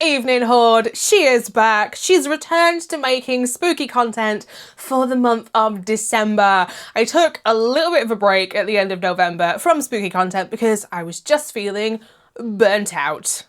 evening, Horde. She is back. She's returned to making spooky content for the month of December. I took a little bit of a break at the end of November from spooky content because I was just feeling burnt out.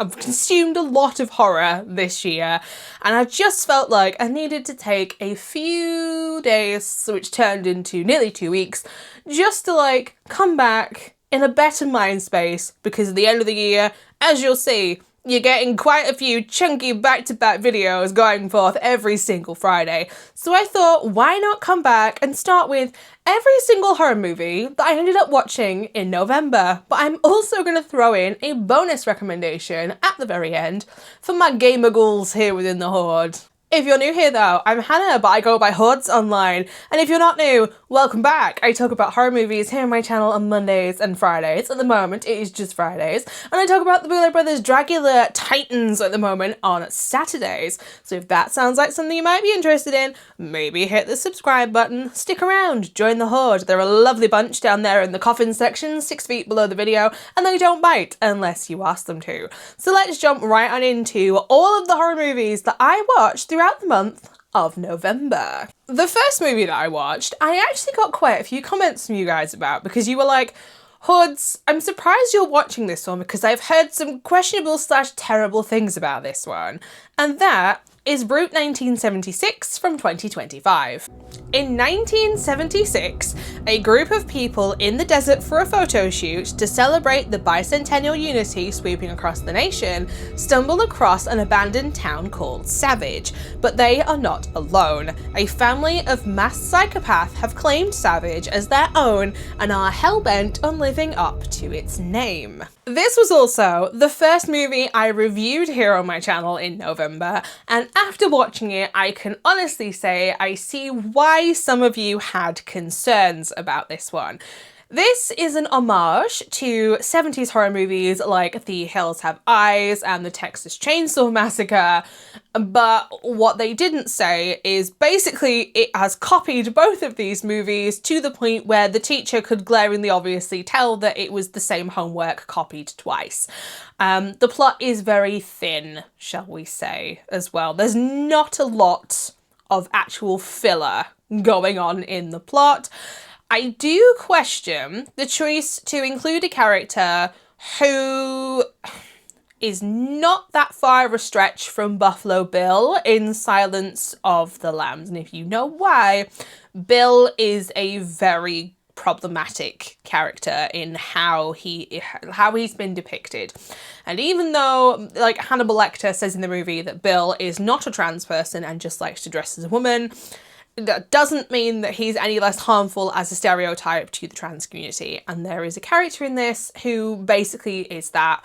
I've consumed a lot of horror this year, and I just felt like I needed to take a few days, which turned into nearly 2 weeks, just to come back in a better mind space, because at the end of the year, as you'll see, you're getting quite a few chunky back-to-back videos going forth every single Friday. So I thought, why not come back and start with every single horror movie that I ended up watching in November. But I'm also going to throw in a bonus recommendation at the very end for my gamer ghouls here within the Horde. If you're new here though, I'm Hannah, but I go by Hordes online. And if you're not new, welcome back. I talk about horror movies here on my channel on Mondays and Fridays. At the moment, it is just Fridays. And I talk about the Boulet Brothers Dragula Titans at the moment on Saturdays. So if that sounds like something you might be interested in, maybe hit the subscribe button, stick around, join the Horde. They're a lovely bunch down there in the coffin section, 6 feet below the video, and they don't bite unless you ask them to. So let's jump right on into all of the horror movies that I watched throughout the month of November. The first movie that I watched, I actually got quite a few comments from you guys about, because you were like, Hordes, I'm surprised you're watching this one because I've heard some questionable / terrible things about this one. And that is Brute 1976 from 2025. In 1976, a group of people in the desert for a photo shoot to celebrate the bicentennial unity sweeping across the nation stumble across an abandoned town called Savage, but they are not alone. A family of masked psychopaths have claimed Savage as their own and are hell-bent on living up to its name. This was also the first movie I reviewed here on my channel in November, and after watching it, I can honestly say I see why some of you had concerns about this one. This is an homage to 70s horror movies like The Hills Have Eyes and The Texas Chainsaw Massacre, but what they didn't say is basically it has copied both of these movies to the point where the teacher could glaringly obviously tell that it was the same homework copied twice. The plot is very thin, shall we say, as well. There's not a lot of actual filler going on in the plot. I do question the choice to include a character who is not that far of a stretch from Buffalo Bill in Silence of the Lambs. And if you know why, Bill is a very problematic character in how he's been depicted. And even though, like, Hannibal Lecter says in the movie that Bill is not a trans person and just likes to dress as a woman, that doesn't mean that he's any less harmful as a stereotype to the trans community. And there is a character in this who basically is that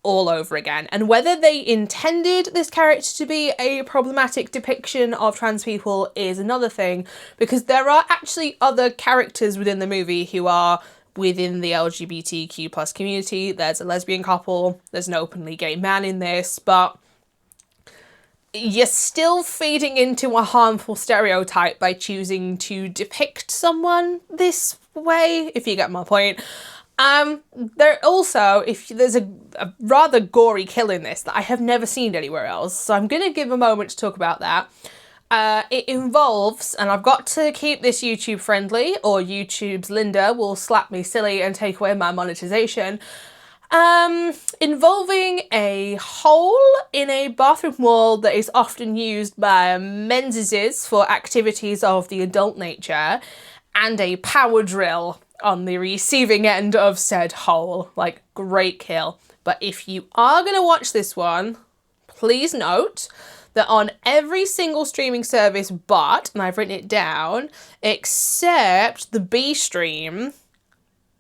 all over again. And whether they intended this character to be a problematic depiction of trans people is another thing, because there are actually other characters within the movie who are within the LGBTQ+ community. There's a lesbian couple, there's an openly gay man in this, but you're still feeding into a harmful stereotype by choosing to depict someone this way, if you get my point. There also, if there's a rather gory kill in this that I have never seen anywhere else, so I'm gonna give a moment to talk about that. It involves, and I've got to keep this YouTube friendly or YouTube's Linda will slap me silly and take away my monetization, involving a hole in a bathroom wall that is often used by menses for activities of the adult nature, and a power drill on the receiving end of said hole. Like, great kill. But if you are going to watch this one, please note that on every single streaming service but, and I've written it down, except the B stream,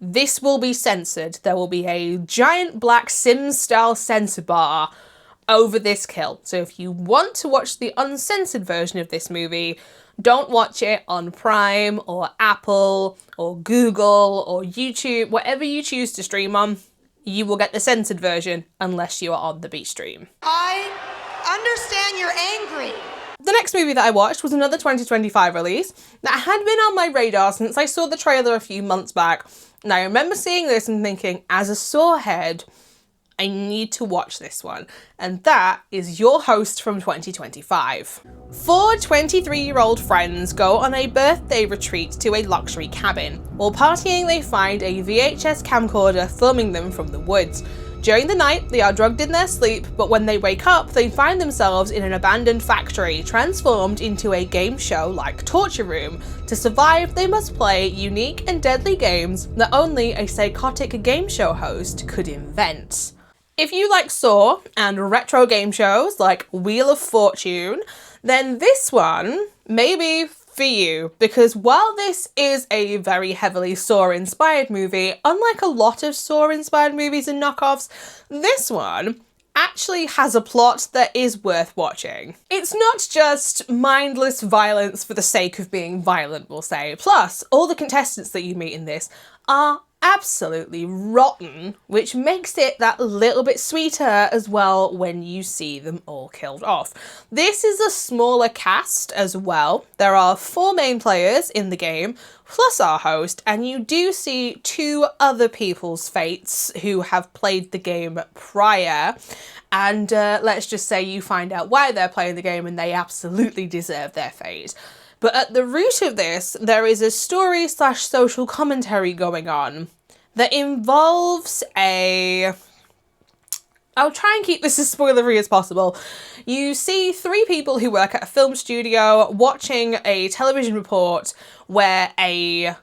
this will be censored. There will be a giant black Sims-style censor bar over this kill. So if you want to watch the uncensored version of this movie, don't watch it on Prime or Apple or Google or YouTube, whatever you choose to stream on. You will get the censored version unless you are on the B stream. I understand you're angry. The next movie that I watched was another 2025 release that had been on my radar since I saw the trailer a few months back. And I remember seeing this and thinking, as a sorehead, I need to watch this one. And that is Your Host from 2025. Four 23-year-old friends go on a birthday retreat to a luxury cabin. While partying, they find a VHS camcorder filming them from the woods. During the night, they are drugged in their sleep, but when they wake up, they find themselves in an abandoned factory, transformed into a game show-like torture room. To survive, they must play unique and deadly games that only a psychotic game show host could invent. If you like Saw and retro game shows like Wheel of Fortune, then this one may be for you, because while this is a very heavily Saw-inspired movie, unlike a lot of Saw-inspired movies and knockoffs, this one actually has a plot that is worth watching. It's not just mindless violence for the sake of being violent, we'll say. Plus, all the contestants that you meet in this are absolutely rotten, which makes it that little bit sweeter as well when you see them all killed off. This is a smaller cast as well. There are 4 main players in the game, plus our host, and you do see 2 other people's fates who have played the game prior. And let's just say you find out why they're playing the game and they absolutely deserve their fate. But at the root of this, there is a story/social commentary going on that involves I'll try and keep this as spoilery as possible. You see 3 people who work at a film studio watching a television report where a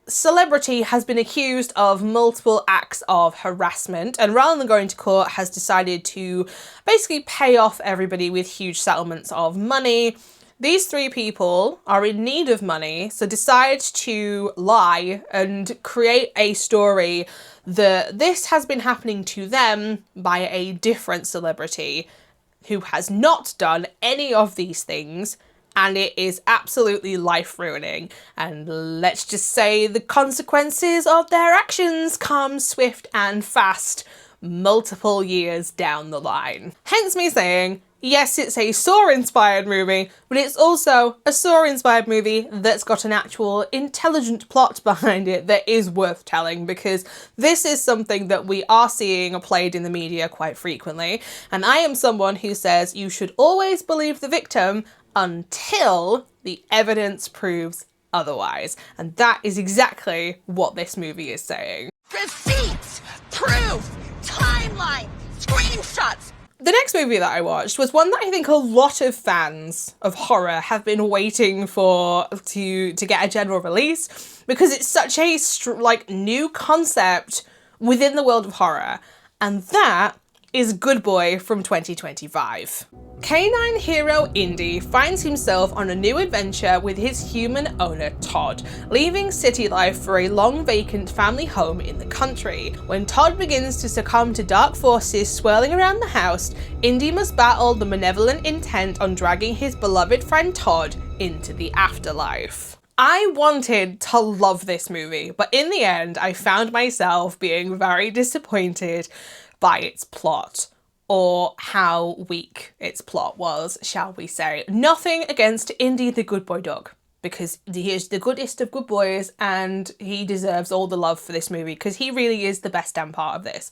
celebrity has been accused of multiple acts of harassment, and rather than going to court, has decided to basically pay off everybody with huge settlements of money. These 3 people are in need of money, so decide to lie and create a story that this has been happening to them by a different celebrity who has not done any of these things, and it is absolutely life-ruining. And let's just say the consequences of their actions come swift and fast, multiple years down the line. Hence me saying, yes, it's a Saw-inspired movie, but it's also a Saw-inspired movie that's got an actual intelligent plot behind it that is worth telling, because this is something that we are seeing played in the media quite frequently. And I am someone who says you should always believe the victim until the evidence proves otherwise. And that is exactly what this movie is saying. Receipts, proof, timeline, screenshots. The next movie that I watched was one that I think a lot of fans of horror have been waiting for to get a general release, because it's such a new concept within the world of horror, and that is Good Boy from 2025. Canine hero Indy finds himself on a new adventure with his human owner Todd, leaving city life for a long vacant family home in the country. When Todd begins to succumb to dark forces swirling around the house, Indy must battle the malevolent intent on dragging his beloved friend Todd into the afterlife. I wanted to love this movie, but in the end I found myself being very disappointed by its plot, or how weak its plot was, shall we say. Nothing against Indy the good boy dog, because he is the goodest of good boys and he deserves all the love for this movie, because he really is the best damn part of this.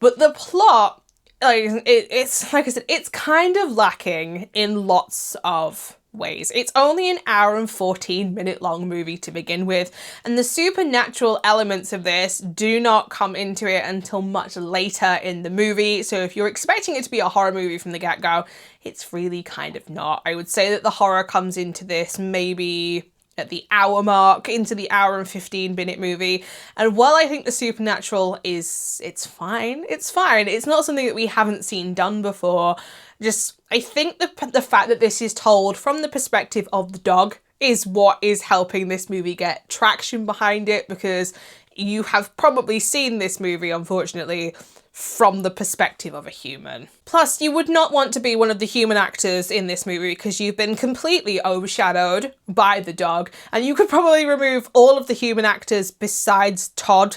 But the plot, it's like I said, it's kind of lacking in lots of ways. It's only an hour and 14-minute long movie to begin with, and the supernatural elements of this do not come into it until much later in the movie. So if you're expecting it to be a horror movie from the get-go, it's really kind of not. I would say that the horror comes into this maybe at the hour mark, into the hour and 15-minute movie. And while I think the supernatural it's fine. It's not something that we haven't seen done before. I think the fact that this is told from the perspective of the dog is what is helping this movie get traction behind it, because you have probably seen this movie, unfortunately, from the perspective of a human. Plus, you would not want to be one of the human actors in this movie because you've been completely overshadowed by the dog, and you could probably remove all of the human actors besides Todd,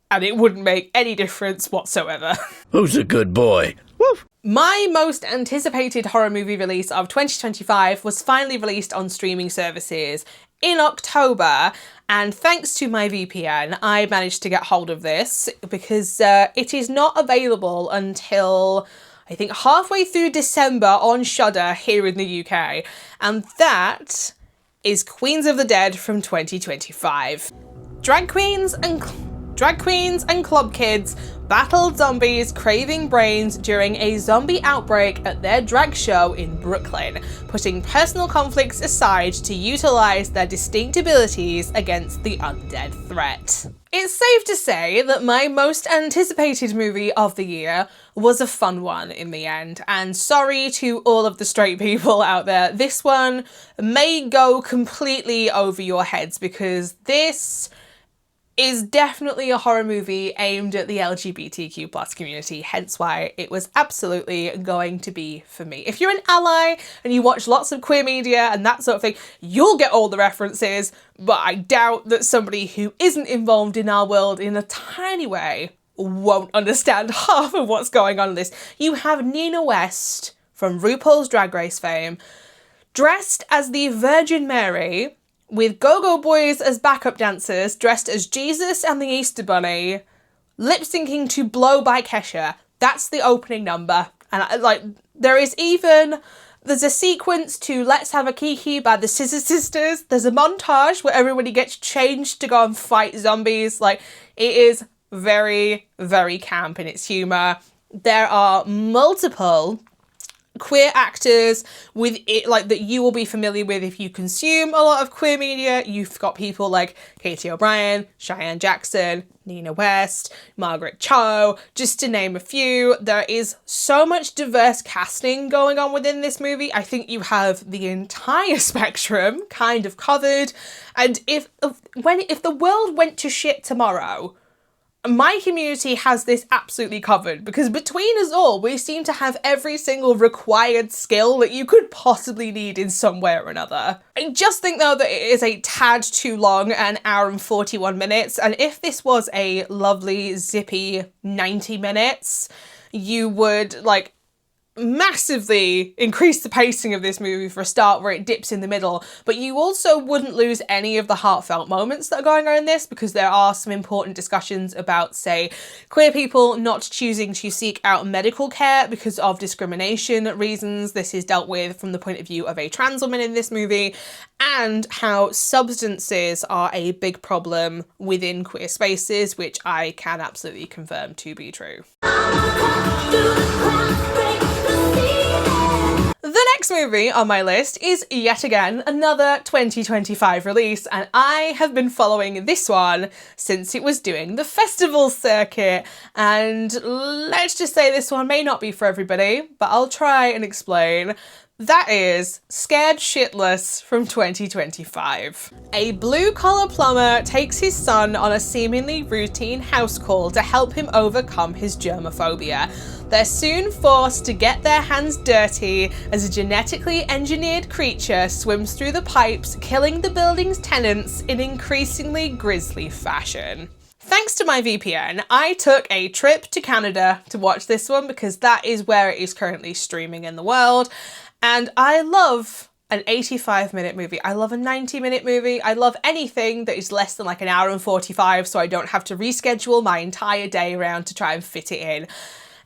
and it wouldn't make any difference whatsoever. Who's a good boy? Woof! My most anticipated horror movie release of 2025 was finally released on streaming services in October, And thanks to my VPN, I managed to get hold of this because it is not available until I think halfway through December on Shudder here in the UK. And that is Queens of the Dead from 2025. Drag queens and club kids battled zombies craving brains during a zombie outbreak at their drag show in Brooklyn, putting personal conflicts aside to utilize their distinct abilities against the undead threat. It's safe to say that my most anticipated movie of the year was a fun one in the end, and sorry to all of the straight people out there, this one may go completely over your heads because this is definitely a horror movie aimed at the LGBTQ plus community, hence why it was absolutely going to be for me. If you're an ally and you watch lots of queer media and that sort of thing, you'll get all the references, but I doubt that somebody who isn't involved in our world in a tiny way won't understand half of what's going on in this. You have Nina West from RuPaul's Drag Race fame, dressed as the Virgin Mary, with Go-Go Boys as backup dancers, dressed as Jesus and the Easter Bunny, lip-syncing to Blow by Kesha. That's the opening number. And there's a sequence to Let's Have a Kiki by the Stepsisters. There's a montage where everybody gets changed to go and fight zombies. It is very, very camp in its humour. There are multiple queer actors with it that you will be familiar with if you consume a lot of queer media. You've got people like Katie O'Brien, Cheyenne Jackson, Nina West, Margaret Cho, just to name a few. There is so much diverse casting going on within this movie. I think you have the entire spectrum kind of covered. And if the world went to shit tomorrow, my community has this absolutely covered because between us all, we seem to have every single required skill that you could possibly need in some way or another. I just think though that it is a tad too long, an hour and 41 minutes, and if this was a lovely, zippy 90 minutes, you would massively increase the pacing of this movie for a start where it dips in the middle, but you also wouldn't lose any of the heartfelt moments that are going on in this because there are some important discussions about, say, queer people not choosing to seek out medical care because of discrimination reasons. This is dealt with from the point of view of a trans woman in this movie, and how substances are a big problem within queer spaces, which I can absolutely confirm to be true. The next movie on my list is yet again another 2025 release, and I have been following this one since it was doing the festival circuit, and let's just say this one may not be for everybody, but I'll try and explain. That is Scared Shitless from 2025. A blue-collar plumber takes his son on a seemingly routine house call to help him overcome his germophobia. They're soon forced to get their hands dirty as a genetically engineered creature swims through the pipes, killing the building's tenants in increasingly grisly fashion. Thanks to my VPN, I took a trip to Canada to watch this one because that is where it is currently streaming in the world. And I love an 85-minute movie. I love a 90-minute movie. I love anything that is less than an hour and 45 so I don't have to reschedule my entire day around to try and fit it in.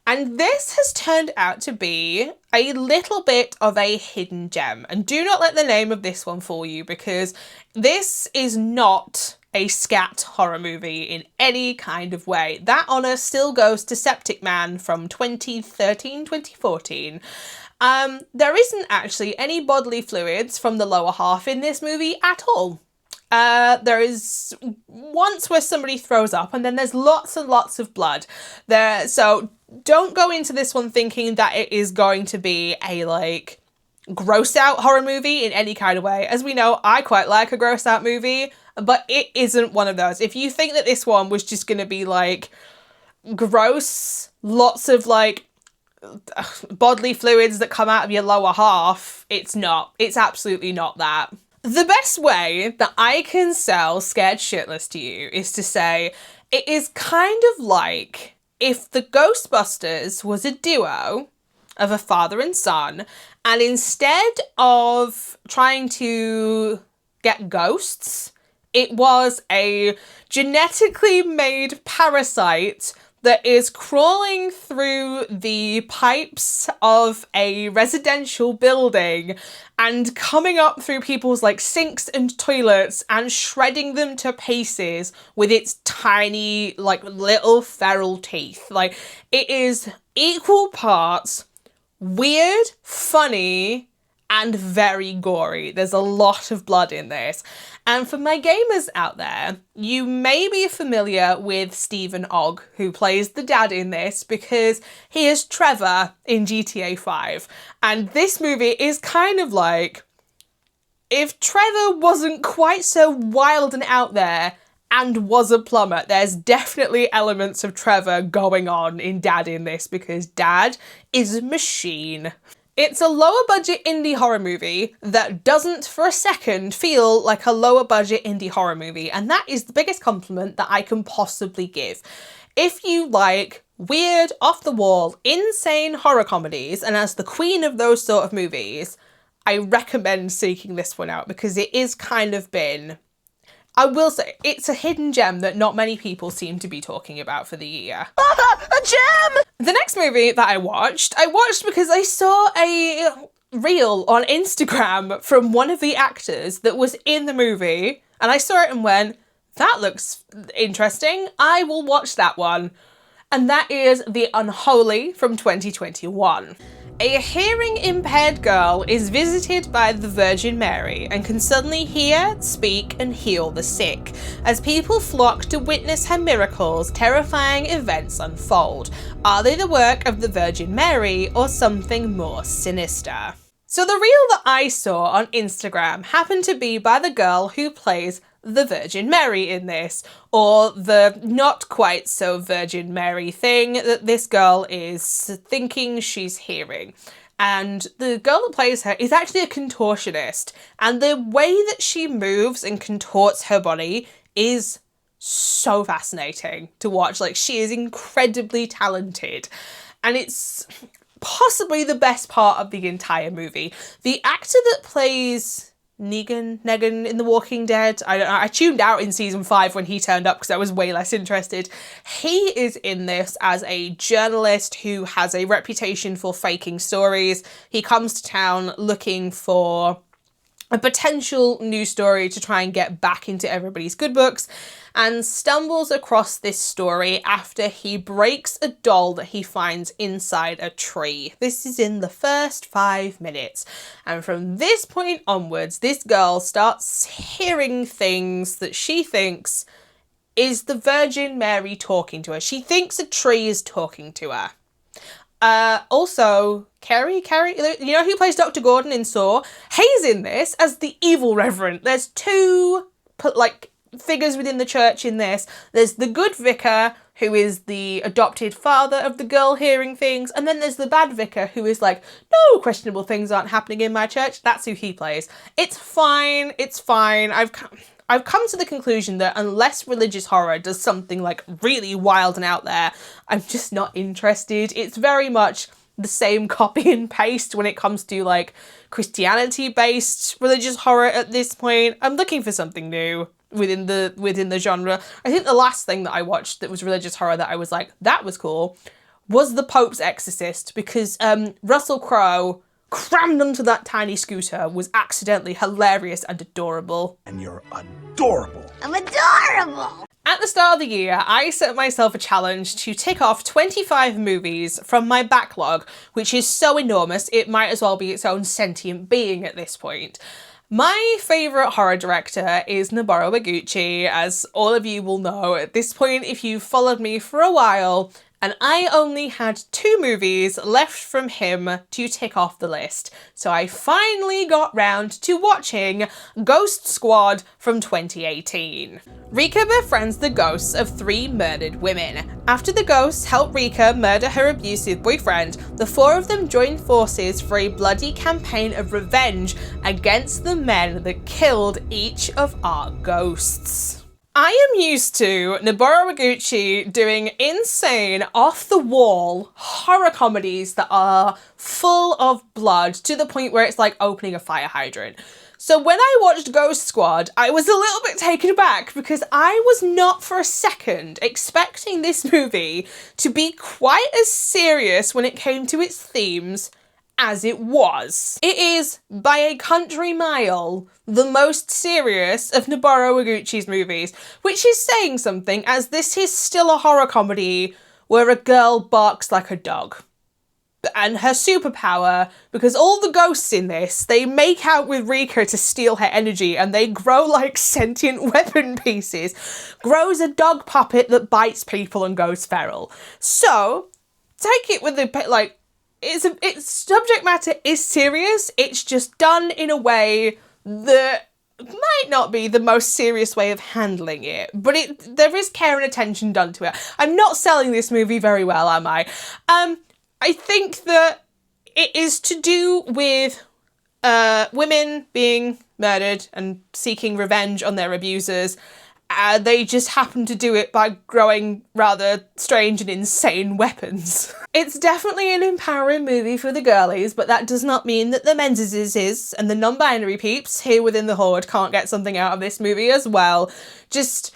And this has turned out to be a little bit of a hidden gem. And do not let the name of this one fool you because this is not a scat horror movie in any kind of way. That honour still goes to Septic Man from 2013, 2014. There isn't actually any bodily fluids from the lower half in this movie at all. There is once where somebody throws up and then there's lots and lots of blood there. So don't go into this one thinking that it is going to be a gross out horror movie in any kind of way. As we know, I quite like a gross out movie, but it isn't one of those. If you think that this one was just going to be gross, lots of bodily fluids that come out of your lower half, it's not. It's absolutely not that. The best way that I can sell Scared Shitless to you is to say it is kind of like if the Ghostbusters was a duo of a father and son, and instead of trying to get ghosts, It was a genetically made parasite that is crawling through the pipes of a residential building and coming up through people's like sinks and toilets and shredding them to pieces with its tiny like little feral teeth. Like, it is equal parts weird, funny, and very gory. There's a lot of blood in this. And for my gamers out there, you may be familiar with Stephen Ogg, who plays the dad in this, because he is Trevor in GTA 5. And this movie is kind of like, if Trevor wasn't quite so wild and out there and was a plumber, there's definitely elements of Trevor going on in Dad in this, because Dad is a machine. It's a lower budget indie horror movie that doesn't for a second feel like a lower budget indie horror movie, and that is the biggest compliment that I can possibly give. If you like weird, off the wall, insane horror comedies, and as the queen of those sort of movies, I recommend seeking this one out, because it is kind of been, I will say, it's a hidden gem that not many people seem to be talking about for the year. A gem! The next movie that I watched because I saw a reel on Instagram from one of the actors that was in the movie, and I saw it and went, that looks interesting, I will watch that one. And that is The Unholy from 2021. A hearing-impaired girl is visited by the Virgin Mary and can suddenly hear, speak, and heal the sick. As people flock to witness her miracles, terrifying events unfold. Are they the work of the Virgin Mary or something more sinister? So the reel that I saw on Instagram happened to be by the girl who plays the Virgin Mary in this, or the not quite so Virgin Mary thing that this girl is thinking she's hearing. And the girl that plays her is actually a contortionist, and the way that she moves and contorts her body is so fascinating to watch. Like, she is incredibly talented, and it's possibly the best part of the entire movie. The actor that plays Negan in The Walking Dead, I tuned out in season 5 when he turned up because I was way less interested. He is in this as a journalist who has a reputation for faking stories. He comes to town looking for a potential news story to try and get back into everybody's good books, and stumbles across this story after he breaks a doll that he finds inside a tree. This is in the first 5 minutes. And from this point onwards, this girl starts hearing things that she thinks is the Virgin Mary talking to her. She thinks a tree is talking to her. Also, Carrie, you know who plays Dr. Gordon in Saw? He's in this as the evil reverend. There's two, figures within the church in this. There's the good vicar, who is the adopted father of the girl hearing things, and then there's the bad vicar, who is like, no, questionable things aren't happening in my church. That's who he plays. It's fine, it's fine. I've come to the conclusion that unless religious horror does something like really wild and out there, I'm just not interested. It's very much the same copy and paste when it comes to like Christianity-based religious horror at this point. I'm looking for something new within the genre. I think the last thing that I watched that was religious horror that I was like, that was cool, was The Pope's Exorcist, because Russell Crowe crammed onto that tiny scooter was accidentally hilarious and adorable. And you're adorable. I'm adorable! At the start of the year, I set myself a challenge to tick off 25 movies from my backlog, which is so enormous it might as well be its own sentient being at this point. My favourite horror director is Noboru Iguchi, as all of you will know at this point if you've followed me for a while, and I only had 2 movies left from him to tick off the list. So I finally got round to watching Ghost Squad from 2018. Rika befriends the ghosts of 3 murdered women. After the ghosts help Rika murder her abusive boyfriend, the 4 of them join forces for a bloody campaign of revenge against the men that killed each of our ghosts. I am used to Noboru Iguchi doing insane, off-the-wall horror comedies that are full of blood to the point where it's like opening a fire hydrant. So when I watched Ghost Squad, I was a little bit taken aback because I was not for a second expecting this movie to be quite as serious when it came to its themes as it was. It is, by a country mile, the most serious of Noboru Iguchi's movies, which is saying something, as this is still a horror comedy where a girl barks like a dog. And her superpower, because all the ghosts in this, they make out with Rika to steal her energy and they grow like sentient weapon pieces, grows a dog puppet that bites people and goes feral. So, take it with the, like, its subject matter is serious, it's just done in a way that might not be the most serious way of handling it, but there is care and attention done to it. I'm not selling this movie very well, am I? I think that it is to do with women being murdered and seeking revenge on their abusers. They just happen to do it by growing rather strange and insane weapons. It's definitely an empowering movie for the girlies, but that does not mean that the menses and the non-binary peeps here within the Horde can't get something out of this movie as well. Just,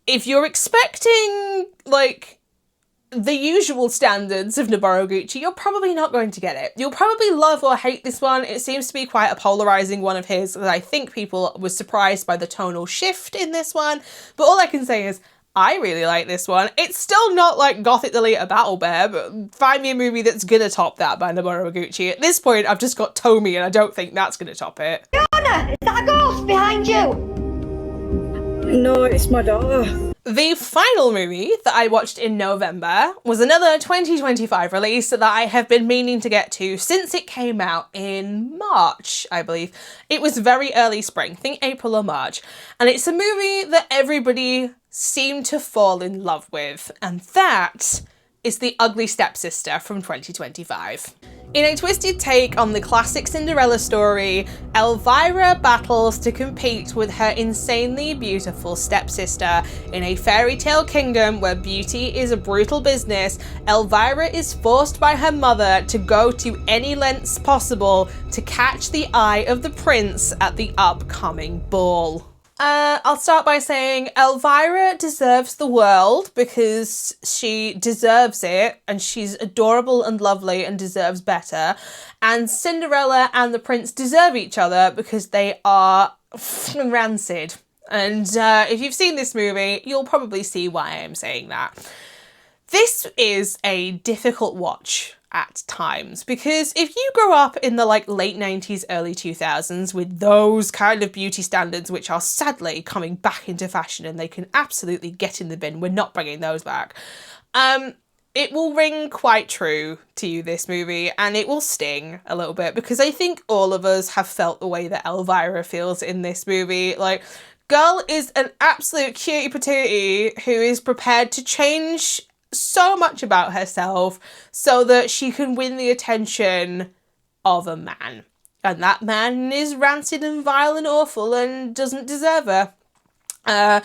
if you're expecting, like, the usual standards of Noboru Iguchi, you're probably not going to get it. You'll probably love or hate this one. It seems to be quite a polarizing one of his, that I think people were surprised by the tonal shift in this one. But all I can say is, I really like this one. It's still not like Gothic Delete Battle Bear, but find me a movie that's gonna top that by Noboru Iguchi. At this point, I've just got Tomy, and I don't think that's gonna top it. Fiona, is that a ghost behind you? No, it's my daughter. The final movie that I watched in November was another 2025 release that I have been meaning to get to since it came out in March, I believe. It was very early spring, I think April or March. And it's a movie that everybody seemed to fall in love with, and that is The Ugly Stepsister from 2025. In a twisted take on the classic Cinderella story, Elvira battles to compete with her insanely beautiful stepsister. In a fairy tale kingdom where beauty is a brutal business, Elvira is forced by her mother to go to any lengths possible to catch the eye of the prince at the upcoming ball. I'll start by saying Elvira deserves the world because she deserves it and she's adorable and lovely and deserves better. And Cinderella and the prince deserve each other because they are rancid. And if you've seen this movie, you'll probably see why I'm saying that. This is a difficult watch at times, because if you grow up in the like late 90s, early 2000s with those kind of beauty standards, which are sadly coming back into fashion and they can absolutely get in the bin, we're not bringing those back, it will ring quite true to you, this movie, and it will sting a little bit, because I think all of us have felt the way that Elvira feels in this movie. Like, girl is an absolute cutie patootie who is prepared to change so much about herself so that she can win the attention of a man. And that man is rancid and vile and awful and doesn't deserve her.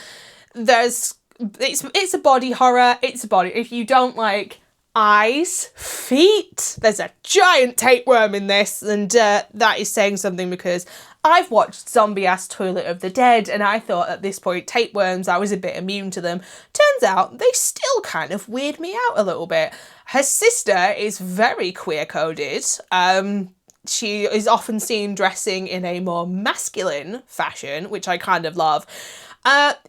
It's a body horror. It's a body. If you don't like eyes, feet, there's a giant tapeworm in this, and that is saying something, because I've watched zombie-ass Toilet of the Dead, and I thought at this point tapeworms, I was a bit immune to them. Turns out they still kind of weird me out a little bit. Her sister is very queer-coded. She is often seen dressing in a more masculine fashion, which I kind of love.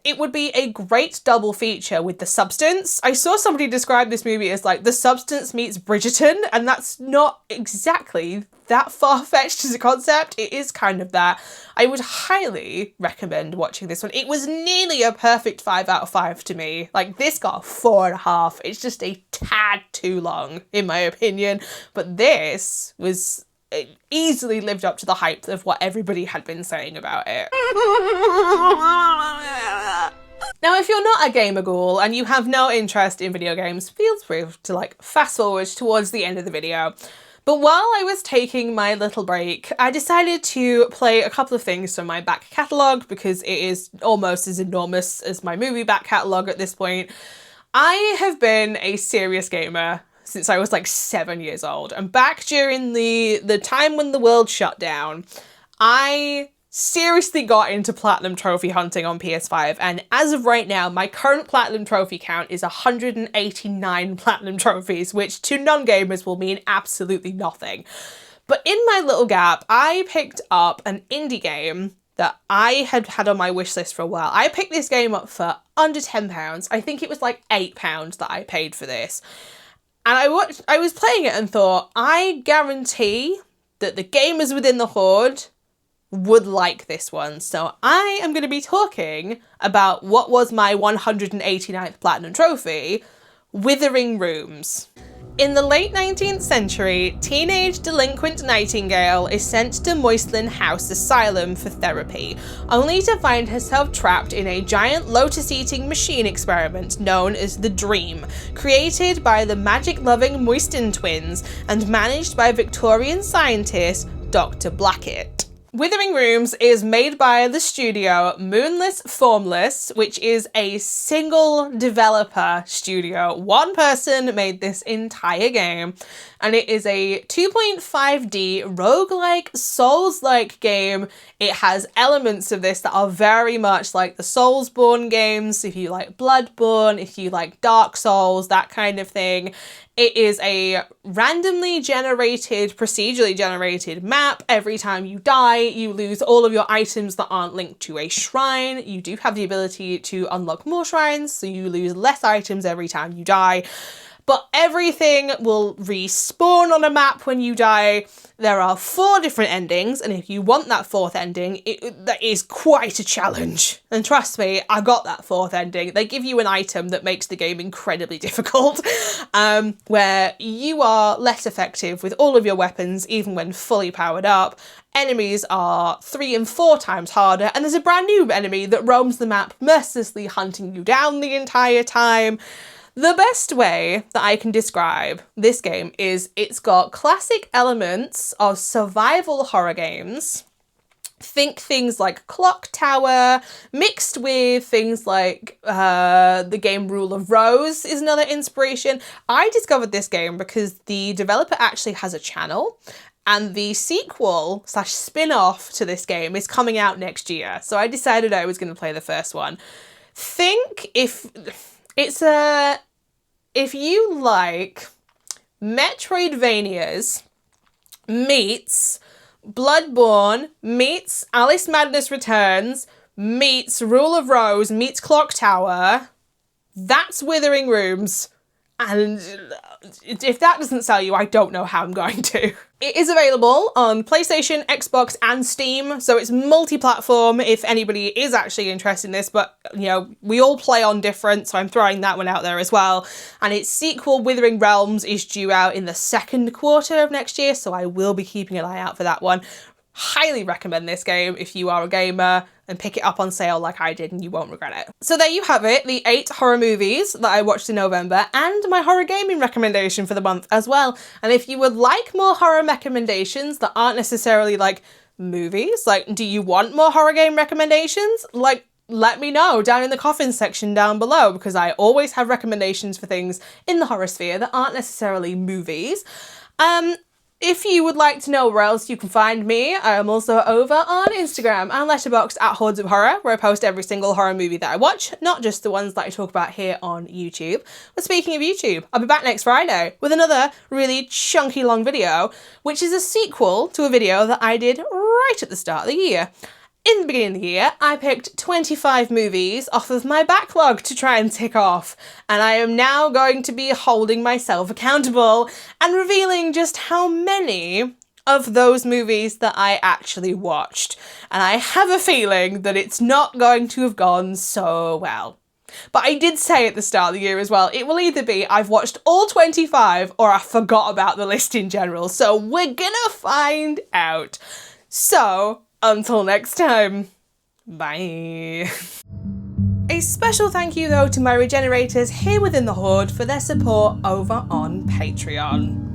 It would be a great double feature with The Substance. I saw somebody describe this movie as like The Substance meets Bridgerton, and that's not exactly that far-fetched as a concept. It is kind of that. I would highly recommend watching this one. It was nearly a perfect 5 out of 5 to me. Like, this got a 4.5. It's just a tad too long, in my opinion. But this was... it easily lived up to the hype of what everybody had been saying about it. Now, if you're not a gamer ghoul and you have no interest in video games, feel free to like fast forward towards the end of the video. But while I was taking my little break, I decided to play a couple of things from my back catalogue, because it is almost as enormous as my movie back catalogue at this point. I have been a serious gamer since I was like 7 years old, and back during the time when the world shut down, I seriously got into platinum trophy hunting on PS5, and as of right now, my current platinum trophy count is 189 platinum trophies, which to non-gamers will mean absolutely nothing. But in my little gap, I picked up an indie game that I had had on my wish list for a while. I picked this game up for under £10. I think it was like £8 that I paid for this. And I was playing it and thought, I guarantee that the gamers within the Horde would like this one. So I am going to be talking about what was my 189th platinum trophy, Withering Rooms. In the late 19th century, teenage delinquent Nightingale is sent to Moistlin House Asylum for therapy, only to find herself trapped in a giant lotus-eating machine experiment known as the Dream, created by the magic-loving Moiston twins and managed by Victorian scientist Dr. Blackett. Withering Rooms is made by the studio Moonless Formless, which is a single developer studio. One person made this entire game, and it is a 2.5D roguelike, Souls-like game. It has elements of this that are very much like the Soulsborne games, if you like Bloodborne, if you like Dark Souls, that kind of thing. It is a randomly generated, procedurally generated map. Every time you die, you lose all of your items that aren't linked to a shrine. You do have the ability to unlock more shrines, so you lose less items every time you die. But everything will respawn on a map when you die. There are 4 different endings, and if you want that 4th ending, that is quite a challenge. And trust me, I got that 4th ending. They give you an item that makes the game incredibly difficult, where you are less effective with all of your weapons, even when fully powered up. Enemies are 3 and 4 times harder, and there's a brand new enemy that roams the map, mercilessly hunting you down the entire time. The best way that I can describe this game is it's got classic elements of survival horror games. Think things like Clock Tower, mixed with things like the game Rule of Rose is another inspiration. I discovered this game because the developer actually has a channel, and the sequel / spin-off to this game is coming out next year. So I decided I was going to play the first one. If you like Metroidvanias meets Bloodborne meets Alice Madness Returns meets Rule of Rose meets Clock Tower, that's Withering Rooms. And if that doesn't sell you, I don't know how I'm going to. It is available on PlayStation, Xbox, and Steam, so it's multi-platform if anybody is actually interested in this, but, you know, we all play on different, so I'm throwing that one out there as well. And its sequel, Withering Realms, is due out in the 2nd quarter of next year, so I will be keeping an eye out for that one. Highly recommend this game if you are a gamer, and pick it up on sale like I did and you won't regret it. So there you have it, the 8 horror movies that I watched in November and my horror gaming recommendation for the month as well. And if you would like more horror recommendations that aren't necessarily like movies, like do you want more horror game recommendations? Like let me know down in the comments section down below, because I always have recommendations for things in the horror sphere that aren't necessarily movies. If you would like to know where else you can find me, I am also over on Instagram and Letterboxd at HordesOfHorror, where I post every single horror movie that I watch, not just the ones that I talk about here on YouTube. But speaking of YouTube, I'll be back next Friday with another really chunky long video, which is a sequel to a video that I did right at the start of the year. In the beginning of the year, I picked 25 movies off of my backlog to try and tick off, and I am now going to be holding myself accountable and revealing just how many of those movies that I actually watched. And I have a feeling that it's not going to have gone so well. But I did say at the start of the year as well, it will either be I've watched all 25 or I forgot about the list in general, so we're gonna find out. So, until next time, bye. A special thank you though to my regenerators here within the Horde for their support over on Patreon.